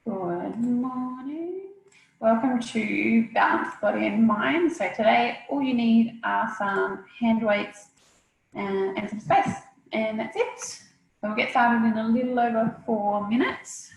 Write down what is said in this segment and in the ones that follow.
Good morning. Welcome to Balanced Body and Mind. So today all you need are some hand weights and some space, and that's it. So we'll get started in a little over 4 minutes.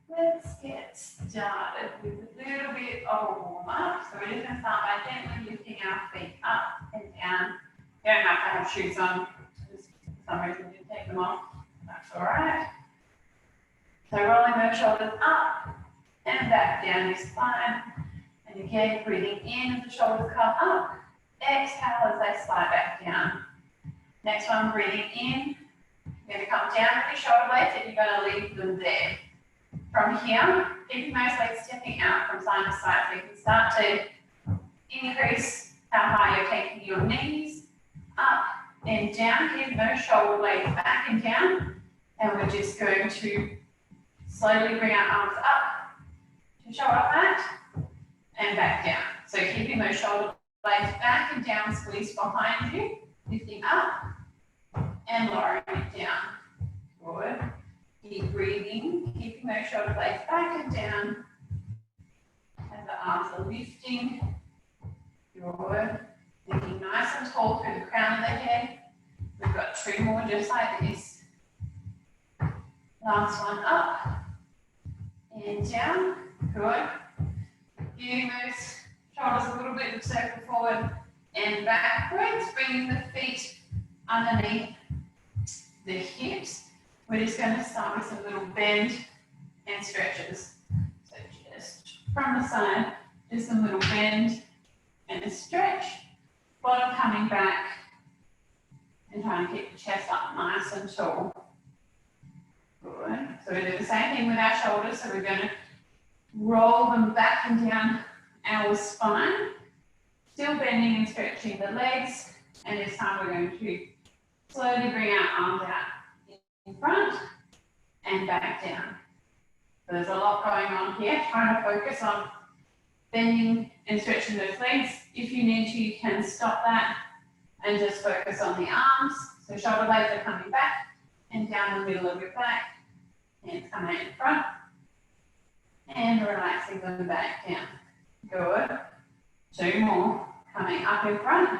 Let's get started with a little bit of a warm up. So we're just going to start by gently lifting our feet up and down. You don't have to have shoes on. Just for some reason you take them off. That's all right. So rolling those shoulders up and back down your spine. And again, breathing in as the shoulders come up. Exhale as they slide back down. Next one, breathing in. You're going to come down with your shoulder blades and you're going to leave them there. From here, keeping those legs stepping out from side to side, so you can start to increase how high you're taking your knees, up and down, keep those shoulder blades back and down, and we're just going to slowly bring our arms up to shoulder pad and back down. So keeping those shoulder blades back and down, squeeze behind you, lifting up and lowering it down. Good. Keep breathing, keeping those shoulder blades back and down, and the arms are lifting. Good. Thinking nice and tall through the crown of the head. We've got 2 more just like this. Last one up and down. Good. Giving those shoulders a little bit of circle forward and backwards, bringing the feet underneath the hips. We're just going to start with some little bend and stretches. So just from the side, just a little bend and a stretch. Bottom coming back and trying to keep the chest up nice and tall. Good. So we do the same thing with our shoulders. So we're going to roll them back and down our spine. Still bending and stretching the legs. And this time we're going to slowly bring our arms out in front and back down. So there's a lot going on here. Trying to focus on bending and stretching those legs. If you need to, you can stop that and just focus on the arms. So shoulder blades are coming back and down the middle of your back. Hands coming out in front and relaxing them back down. Good. 2 more. Coming up in front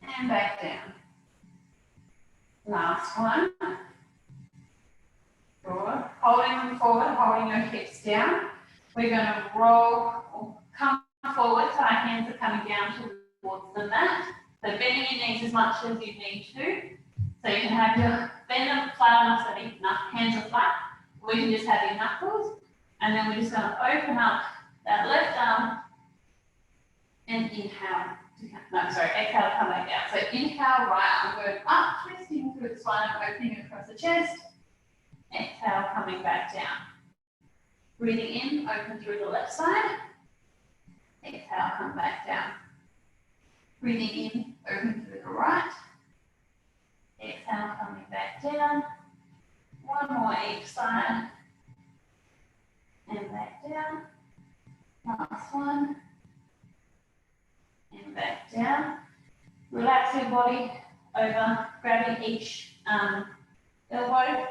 and back down. Last one. Good. Holding them forward, holding your hips down. We're going to roll or come forward so our hands are coming down towards the mat. So bending your knees as much as you need to. So you can have your bend them flat enough so your hands are flat. We can just have your knuckles. And then we're just going to open up that left arm and inhale. Exhale to come back down. So inhale, right arm going up, twisting through the spine, opening across the chest. Exhale, coming back down. Breathing in, open through the left side. Exhale, come back down. Breathing in, open through the right. Exhale, coming back down. 1 more each side. And back down. Last one. And back down. Relax your body over, grabbing each elbow.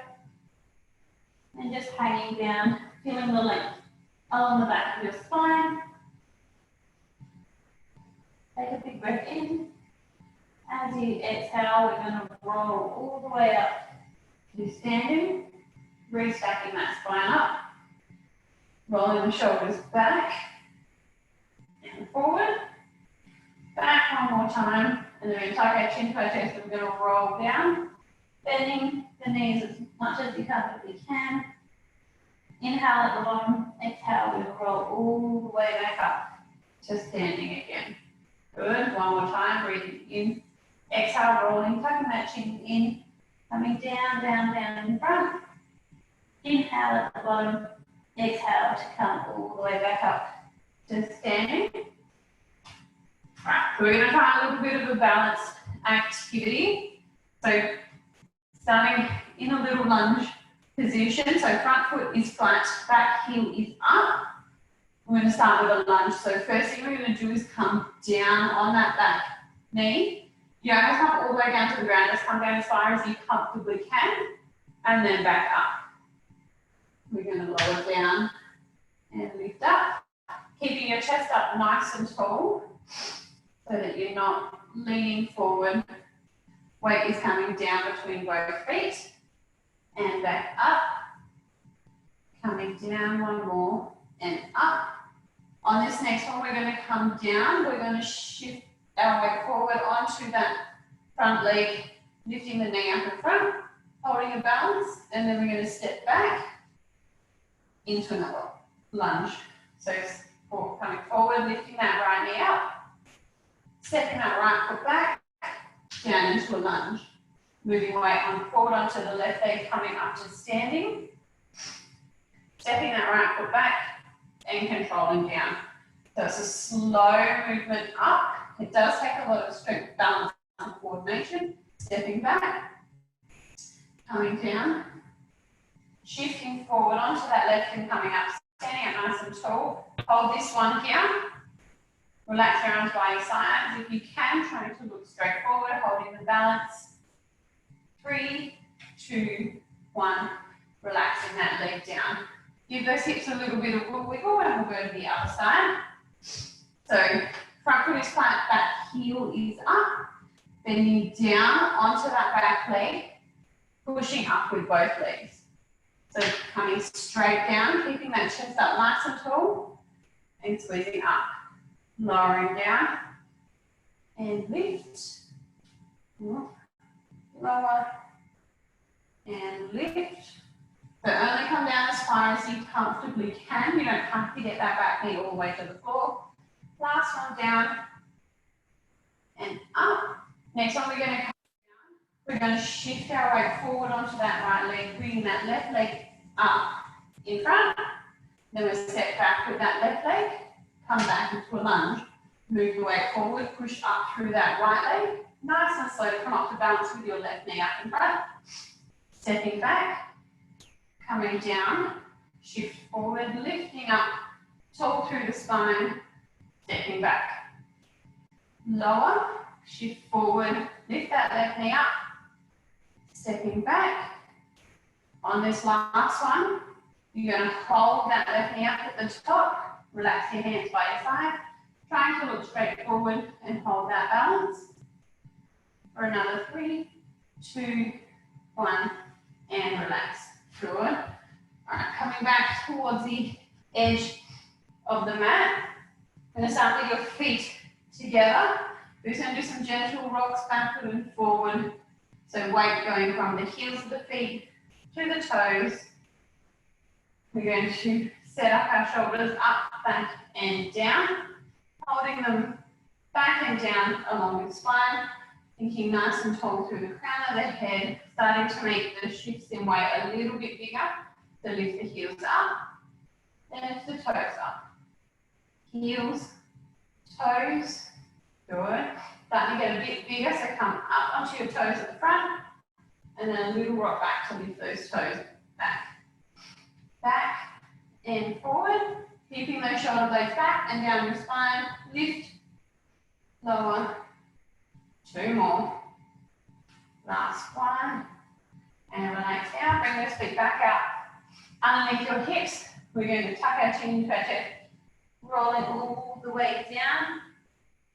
And just hanging down, feeling the length along the back of your spine. Take a big breath in. As you exhale, we're going to roll all the way up to standing, restacking that spine up, rolling the shoulders back and forward, back 1 more time, and then we're going to tuck our chin to our chest, and we're going to roll down, bending the knees as much as you comfortably can. Inhale at the bottom, exhale, we'll roll all the way back up to standing again. Good, 1 more time, breathing in. Exhale, rolling, tucking that chin in, coming down, down, down in front. Inhale at the bottom, exhale to come all the way back up to standing. Right, so we're going to try a little bit of a balanced activity. So starting in a little lunge position, so front foot is flat, back heel is up. We're going to start with a lunge. So first thing we're going to do is come down on that back knee. You don't have to come all the way down to the ground, just come down as far as you comfortably can, and then back up. We're going to lower down and lift up, keeping your chest up nice and tall so that you're not leaning forward. Weight is coming down between both feet and back up, coming down 1 more and up. On this next one, we're going to come down, we're going to shift our weight forward onto that front leg, lifting the knee up in front, holding a balance, and then we're going to step back into another lunge. So coming forward, lifting that right knee up, stepping that right foot back, down into a lunge. Moving weight on forward onto the left leg, coming up to standing. stepping that right foot back and controlling down. So it's a slow movement up. It does take a lot of strength, balance, and coordination. Stepping back, coming down, shifting forward onto that left and coming up, standing up nice and tall. Hold this one here. Relax your arms by your sides. If you can, try to look straight forward, holding the balance. 3, 2, 1. Relaxing that leg down. Give those hips a little bit of a wiggle and we'll go to the other side. So front foot is flat, back heel is up. Bending down onto that back leg, pushing up with both legs. So coming straight down, keeping that chest up nice and tall, and squeezing up. Lowering down, and lift. Lower, and lift. So only come down as far as you comfortably can. You don't have to get that back knee all the way to the floor. Last one down, and up. Next one we're going to come down. We're going to shift our weight forward onto that right leg, bringing that left leg up in front. Then we'll step back with that left leg, come back into a lunge. Move the weight forward, push up through that right leg. Nice and slow, come up to balance with your left knee up in front. Stepping back, coming down, shift forward, lifting up, tall through the spine, stepping back. Lower, shift forward, lift that left knee up, stepping back. On this last one, you're going to hold that left knee up at the top, relax your hands by your side, trying to look straight forward and hold that balance. For another 3, 2, 1, and relax. Good. All right, coming back towards the edge of the mat. I'm going to start with your feet together. We're going to do some gentle rocks backward and forward. So weight going from the heels of the feet to the toes. We're going to set up our shoulders up, back, and down. Holding them back and down along the spine. Thinking nice and tall through the crown of the head. Starting to make the shifts in weight a little bit bigger. So lift the heels up. Then lift the toes up. Heels, toes. Good. Starting to get a bit bigger, so come up onto your toes at the front. And then a little rock back to lift those toes back. Back and forward. Keeping those shoulder blades back and down your spine. Lift. Lower. 2 more. Last one. And relax down. Bring those feet back out underneath your hips. We're going to tuck our chin into our chest. Roll it all the way down.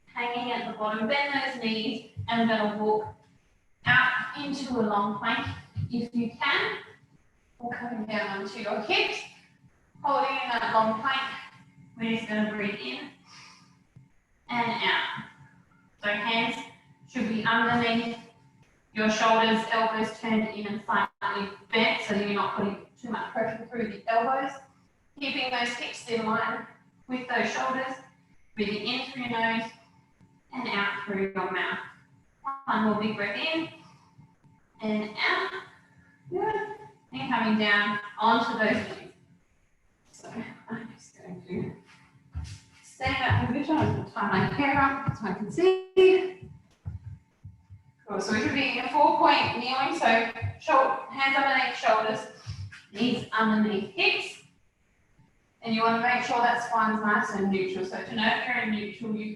Hanging at the bottom. Bend those knees. And we're going to walk out into a long plank if you can. Or coming down onto your hips. Holding in that long plank. We're just going to breathe in and out. So hands should be underneath your shoulders, elbows turned in and slightly bent so that you're not putting too much pressure through the elbows. Keeping those hips in line with those shoulders. Breathing in through your nose and out through your mouth. One more big breath in and out. Good. And coming down onto those knees. So I'm just going to stand up position. I'm going to tie my hair up so I can see. Cool. So we should be in a 4-point kneeling. So hands underneath shoulders, knees underneath hips. And you want to make sure that spine's nice and neutral. So to know if you're in neutral, you're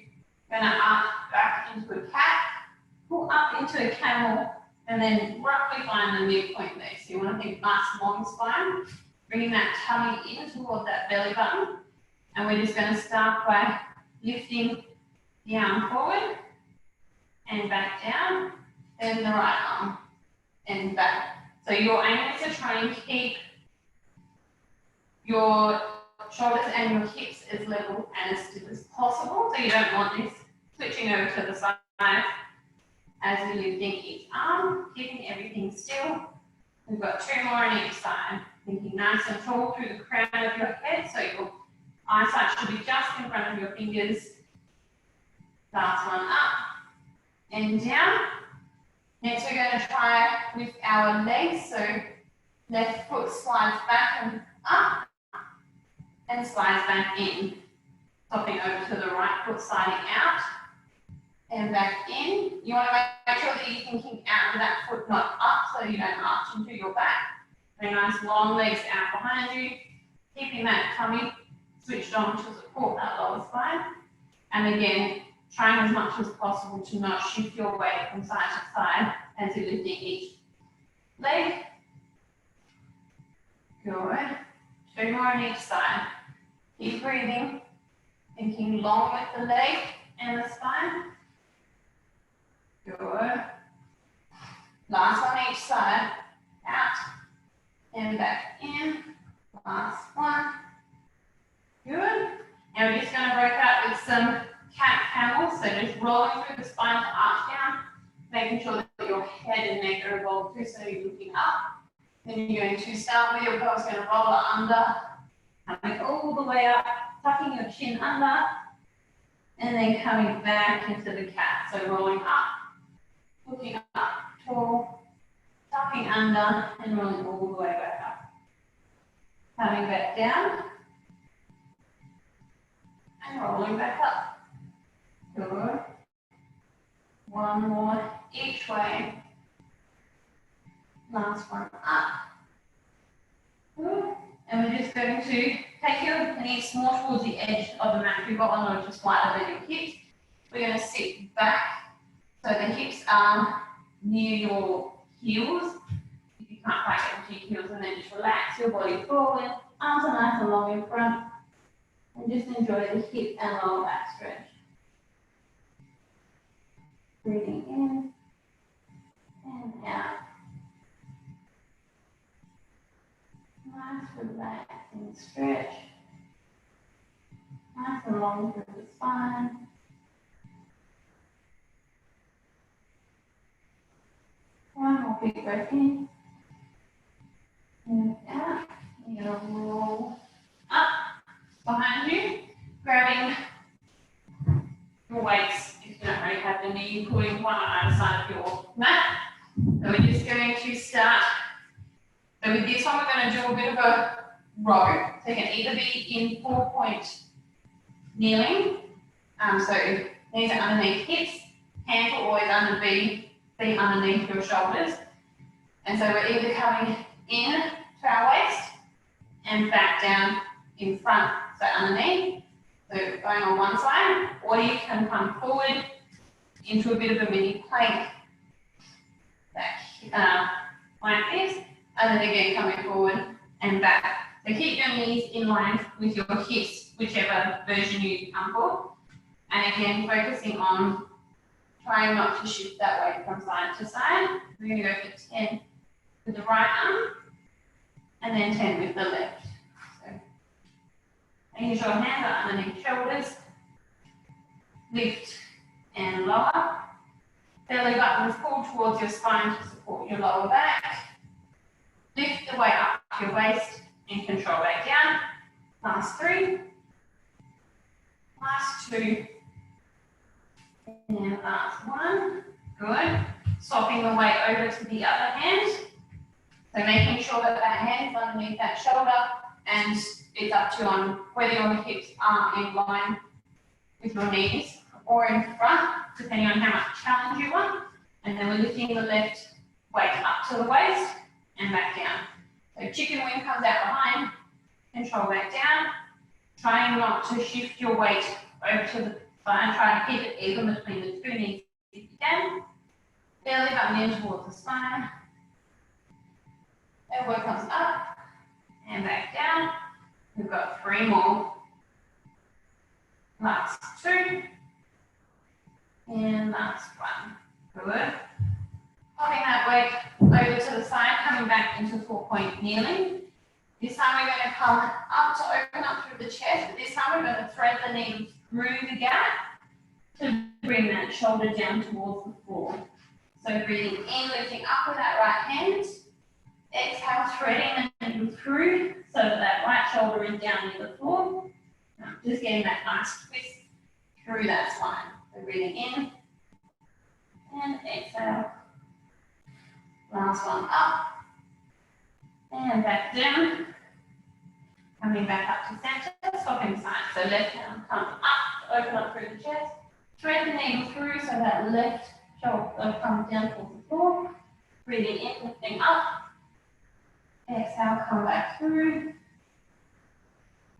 going to arch back into a cat, pull up into a camel, and then roughly find the midpoint there. So you want to think nice long spine. Bringing that tummy in toward that belly button. And we're just going to start by lifting the arm forward and back down. Then the right arm and back. So your aim is to try and keep your shoulders and your hips as level and as stiff as possible. So you don't want this switching over to the side as you're lifting each arm, keeping everything still. We've got 2 more on each side. Thinking nice and tall through the crown of your head, so your eyesight should be just in front of your fingers. Last one up and down. Next we're going to try with our legs, so left foot slides back and up, slides back in. Stopping over to the right foot, sliding out and back in. You want to make sure that you're thinking out of that foot, not up, so you don't arch into your back. Very nice long legs out behind you, keeping that tummy switched on to support that lower spine. And again, trying as much as possible to not shift your weight from side to side as you're lifting each leg. Good. 2 more on each side. Keep breathing. Thinking long with the leg and the spine. Good. Last one each side. Out and back in. Last one. Good. And we're just going to break out with some cat camel. So just rolling through the spine to arch down, making sure that your head and neck are rolled through so you're looking up. Then you're going to start with your pelvis, going to roll it under, coming all the way up, tucking your chin under, and then coming back into the cat. So rolling up, looking up, tall, tucking under, and rolling all the way back up. Coming back down, and rolling back up. Good. One more each way. Last one up. Good. And we're just going to take your knees more towards the edge of the mat. If you've got one or just wider than your hips, we're going to sit back so the hips are near your heels. If you can't quite get into your heels, and then just relax your body forward, arms are nice and long in front, and just enjoy the hip and lower back stretch. Breathing in and out. Nice, relaxing stretch. Nice and long through the spine. One more big breath in and out. You're going to roll up behind you, grabbing your weights if you don't really have the knee, putting one on either side of your mat. So we're just going to start. So with this one, we're going to do a bit of a row. So you can either be in 4-point kneeling. So knees are underneath hips, hands are always under feet underneath your shoulders. And so we're either coming in to our waist and back down in front, so underneath. So going on one side, or you can come forward into a bit of a mini plank back like this. And then again, coming forward and back. So keep your knees in line with your hips, whichever version you come for. And again, focusing on trying not to shift that weight from side to side. We're going to go for 10 with the right arm, and then 10 with the left. So making sure hands are underneath shoulders, lift and lower. Belly button is pulled towards your spine to support your lower back. Lift the weight up to your waist and control back down. Last 3. Last 2. And last 1. Good. Swapping the weight over to the other hand. So making sure that that hand's underneath that shoulder, and it's up to you on whether your hips are in line with your knees or in front, depending on how much challenge you want. And then we're lifting the left weight up to the waist and back down. So chicken wing comes out behind, control back down, trying not to shift your weight over to the side, try to keep it even between the 2 knees if you can. Belly button in towards the spine. Elbow comes up and back down. We've got 3 more. Last 2. And last 1. Good. Holding that weight over to the side, coming back into 4-point kneeling. This time we're going to come up to open up through the chest, but this time we're going to thread the knee through the gap to bring that shoulder down towards the floor. So breathing in, lifting up with that right hand. Exhale, threading the knee through so that that right shoulder is down near the floor. Just getting that nice twist through that spine. So breathing in and exhale. Last one up and back down. Coming back up to center, swapping sides. So left hand comes up, open up through the chest, thread the needle through so that left shoulder comes down towards the floor. Breathing in, lifting up. Exhale, come back through.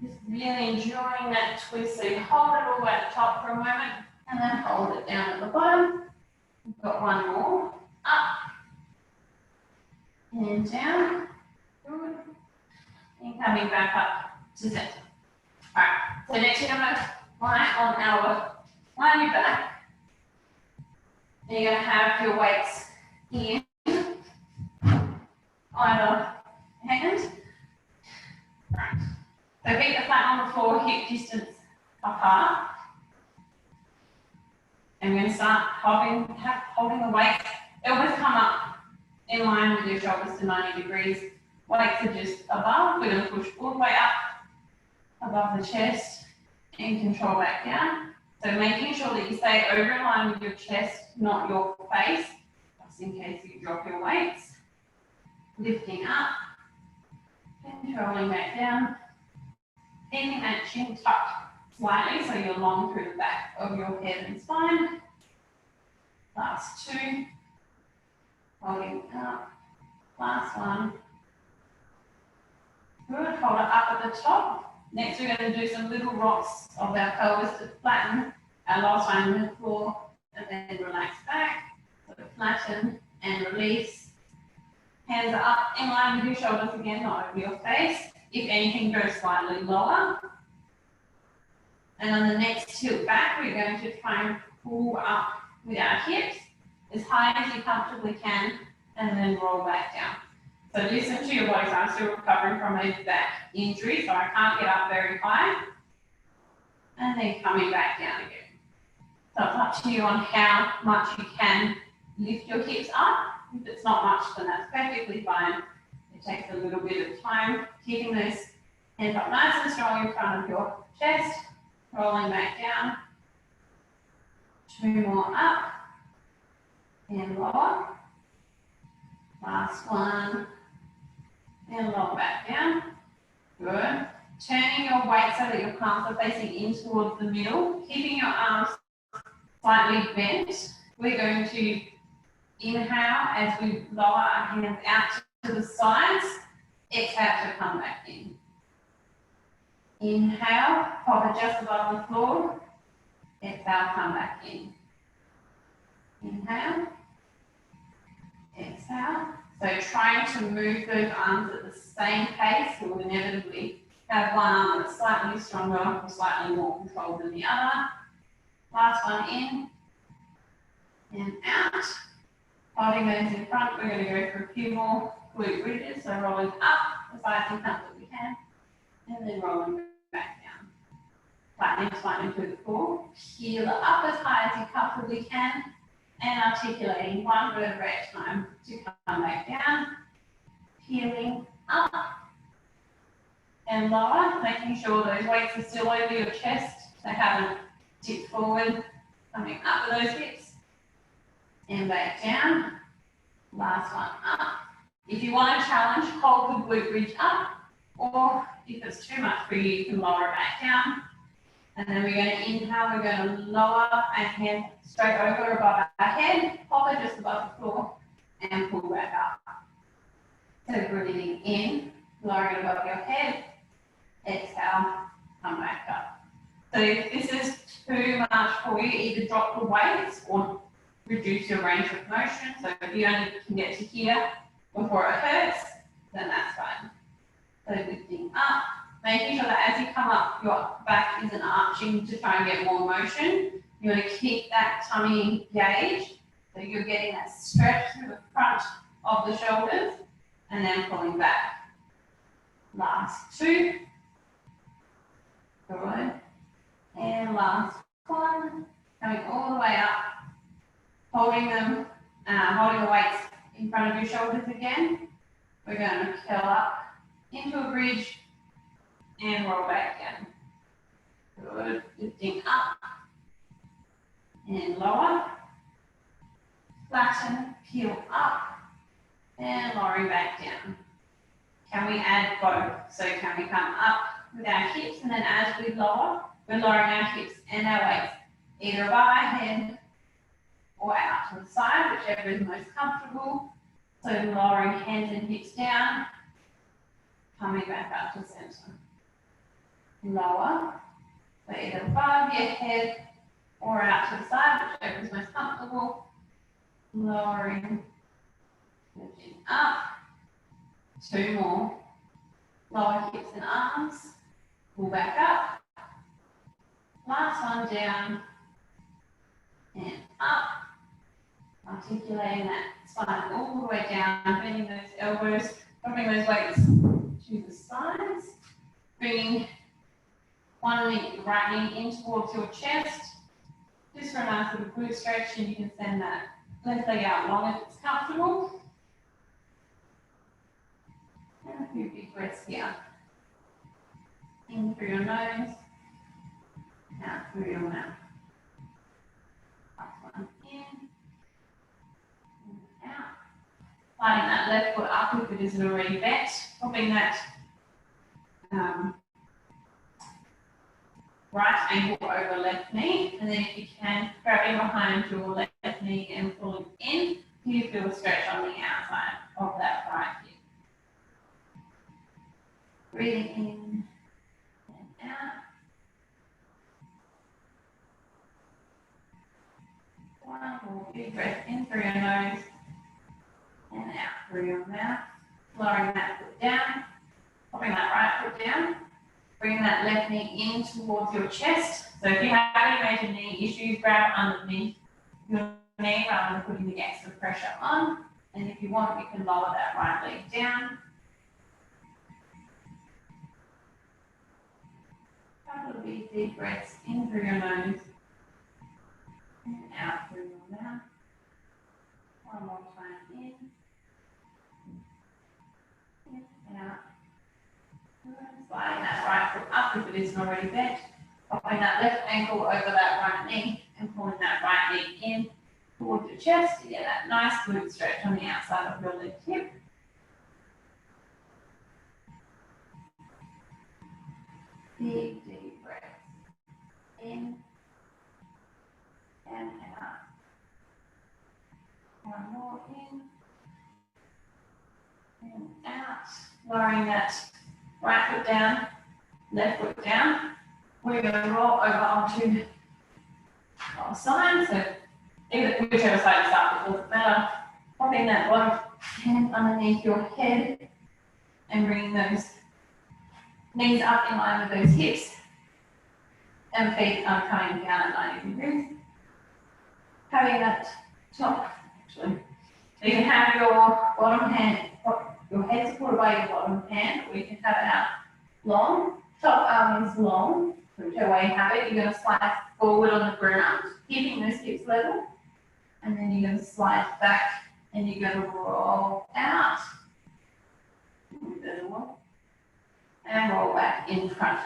Just really enjoying that twist. So you hold it all the way at the top for a moment and then hold it down at the bottom. We've got one more. Up and down. Good. And coming back up to center. Alright, so next we're going to lie on our lying back. And you're going to have your weights in either hand. Right. So feet are flat on the floor, hip distance apart. And we're going to start holding the weights. Elbows come up in line with your shoulders to 90 degrees. Weights are just above. We're going to push all the way up above the chest and control back down. So making sure that you stay over in line with your chest, not your face, just in case you drop your weights. Lifting up, controlling back down, keeping that chin tucked slightly so you're long through the back of your head and spine. Last two, holding up, last one. Good, hold it up at the top. Next we're going to do some little rocks of our pelvis to flatten our lower spine on the floor and then relax back. So flatten and release. Hands are up in line with your shoulders again, not over your face. If anything, go slightly lower. And on the next tilt back, we're going to try and pull up with our hips as high as you comfortably can and then roll back down. So listen to your body. So I'm still recovering from a back injury, so I can't get up very high. And then coming back down again. So it's up to you on how much you can lift your hips up. If it's not much, then that's perfectly fine. It takes a little bit of time. Keeping those hands up nice and strong in front of your chest. Rolling back down. Two more up. And lower. Last one. And lower back down. Good. Turning your weight so that your palms are facing in towards the middle. Keeping your arms slightly bent. We're going to inhale as we lower our hands out to the sides. Exhale to come back in. Inhale, hover just above the floor. Exhale, come back in. Inhale. Exhale. So trying to move those arms at the same pace will inevitably have one arm that's slightly stronger or slightly more controlled than the other. Last one in and out. Holding those in front, we're going to go for a few more glute bridges. So rolling up as high as we comfortably can, and then rolling back down. Flattening spine into the core. Heel up as high as you comfortably can, and articulating one vertebrae at a time to come back down. Heeling up and lower, making sure those weights are still over your chest. They haven't tipped forward. Coming up with those hips. And back down. Last one up. If you want to challenge, hold the glute bridge up, or if it's too much for you, you can lower it back down. And then we're going to inhale, we're going to lower our hand straight over above our head, hover just above the floor, and pull back up. So breathing in, lowering it above your head, exhale, come back up. So if this is too much for you, either drop the weights or reduce your range of motion. So if you only can get to here before it hurts, then that's fine. So lifting up, making sure that as you come up, your back isn't arching to try and get more motion. You want to keep that tummy engaged, so you're getting that stretch through the front of the shoulders, and then pulling back. Last two. Good. And last one. Coming all the way up. Holding them, holding the weights in front of your shoulders again. We're going to curl up into a bridge and roll back down. Good. Lifting up and lower. Flatten, peel up, and lowering back down. Can we add both? So can we come up with our hips, and then as we lower, we're lowering our hips and our weights either above our head or out to the side, whichever is most comfortable. So lowering hands and hips down, coming back up to center. Lower, so either above your head or out to the side, whichever is most comfortable. Lowering, lifting up. 2 more. Lower hips and arms. Pull back up. Last one down and up. Articulating that spine all the way down, bending those elbows, dropping those weights to the sides, bringing one knee, right knee in towards your chest. Just for a nice little glute stretch, and you can send that left leg out long if it's comfortable. And a few big breaths here. In through your nose, out through your mouth. Last one in, and out. Sliding that left foot up if it isn't already bent, popping that right ankle over left knee, and then if you can, grabbing behind your left knee and pulling in, you feel a stretch on the outside of that right hip. Breathing in and out. One more big breath in through your nose and out through your mouth. Lowering that foot down, popping that right foot down. Bring that left knee in towards your chest. So if you have any major knee issues, grab underneath your knee rather than putting the extra pressure on. And if you want, you can lower that right leg down. Couple of big deep breaths in through your nose and out through your mouth. One more time in and out. Sliding that right foot up if it isn't already bent. Popping that left ankle over that right knee and pulling that right knee in towards your chest to get that nice glute stretch on the outside of your left hip. Big deep breaths in and out. One more in and out. Lowering that right foot down, left foot down. We're going to roll over onto our side. So either whichever side you start with, doesn't matter. Popping that bottom hand underneath your head and bringing those knees up in line with those hips. And feet are coming down at 90 degrees. Having that top, actually. So you can have your bottom hand, your head supported by your bottom hand, or you can have it out long. Top arm is long, whichever way you have it. You're going to slide forward on the ground, keeping those hips level. And then you're going to slide back and you're going to roll out. And roll back in front.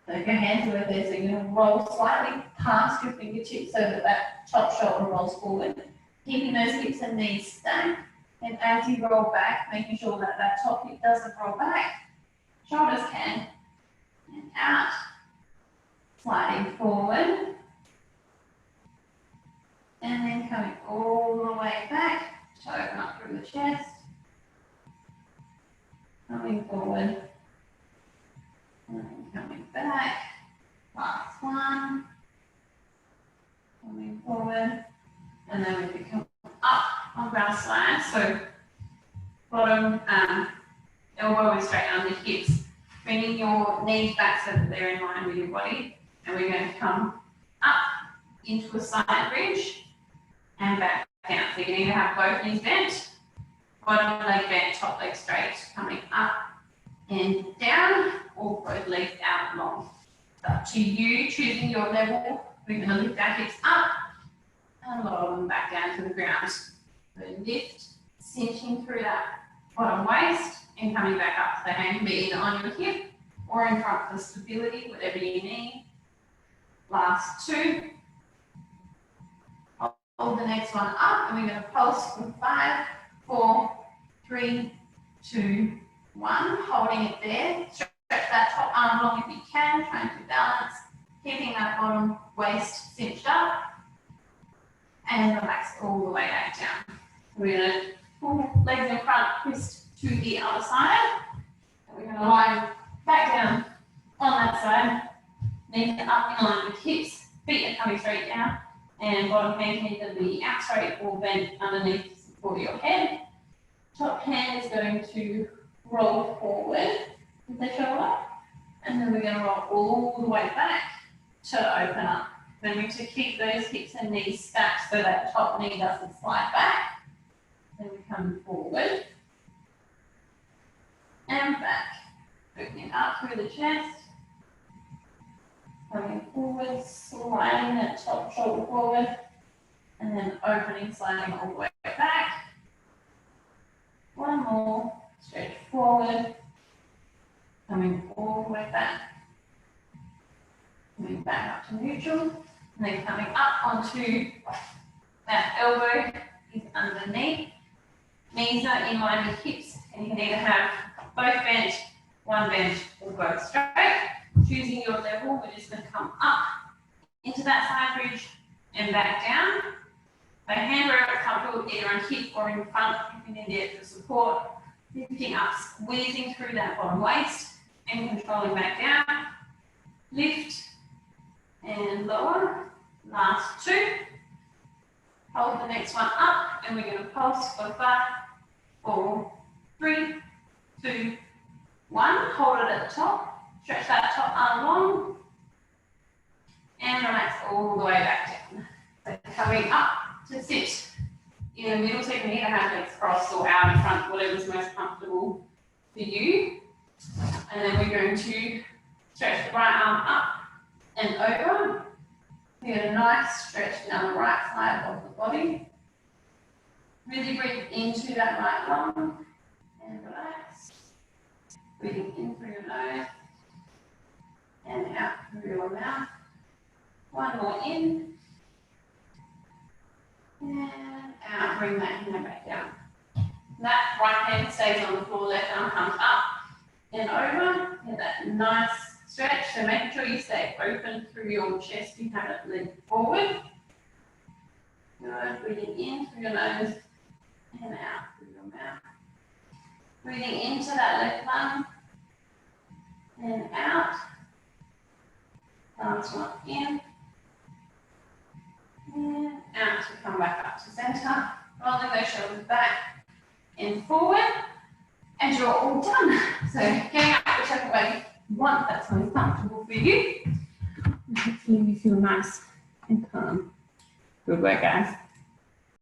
So if your hands are over there, so you're going to roll slightly past your fingertips so that that top shoulder rolls forward. Keeping those hips and knees stacked. And as you roll back, making sure that that top hip doesn't roll back. Shoulders can. And out. Sliding forward. And then coming all the way back to open up through the chest. Coming forward. And then coming back. Last one. Coming forward. And then we can come up onto our side. So bottom elbow is straight under hips. Bringing your knees back so that they're in line with your body. And we're going to come up into a side bridge and back down. So you can either have both knees bent, bottom leg bent, top leg straight, coming up and down, or both legs out long. It's up to you, choosing your level. We're going to lift our hips up and lower them back down to the ground. So lift, cinching through that bottom waist and coming back up. So hand can be either on your hip or in front for stability, whatever you need. Last two. Hold the next one up and we're going to pulse for 5, 4, 3, 2, 1. Holding it there. Stretch that top arm long if you can, trying to balance, keeping that bottom waist cinched up, and relax all the way back down. We're going to pull legs in front, twist to the other side, and we're going to lie back down on that side, knees are up in line with hips, feet are coming straight down, and bottom hand can either be out straight or bent underneath to support your head. Top hand is going to roll forward with the shoulder, and then we're going to roll all the way back to open up. Remember to keep those hips and knees stacked so that top knee doesn't slide back. Then we come forward and back, opening up through the chest, coming forward, sliding that top shoulder forward, and then opening, sliding all the way back. One more, stretch forward, coming all the way back, coming back up to neutral, and then coming up onto that elbow is underneath. Knees are in line with hips, and you can either have both bent, one bent, or both straight. Choosing your level, we're just going to come up into that side bridge and back down. A hand wherever it's comfortable, either on hip or in front, if you need the extra support. Lifting up, squeezing through that bottom waist and controlling back down. Lift and lower. Last two. Hold the next one up, and we're going to pulse for 5, 4, 3, 2, 1. Hold it at the top. Stretch that top arm long. And relax all the way back down. So coming up to sit in the middle, so you can either have legs crossed or out in front, whatever's most comfortable for you. And then we're going to stretch the right arm up and over. We get a nice stretch down the right side of the body. Really breathe into that right lung and relax. Breathing in through your nose and out through your mouth. One more in. And out, bring that hand back down. That right hand stays on the floor, left arm comes up and over. Get that nice stretch, so making sure you stay open through your chest, you have it lean forward. Good, breathing in through your nose and out through your mouth. Breathing into that left lung and out. Last one in. And out to come back up to center. Rolling those shoulders back and forward. And you're all done. So getting up whichever way you want, that's most comfortable for you. And hopefully you feel nice and calm. Good work, guys.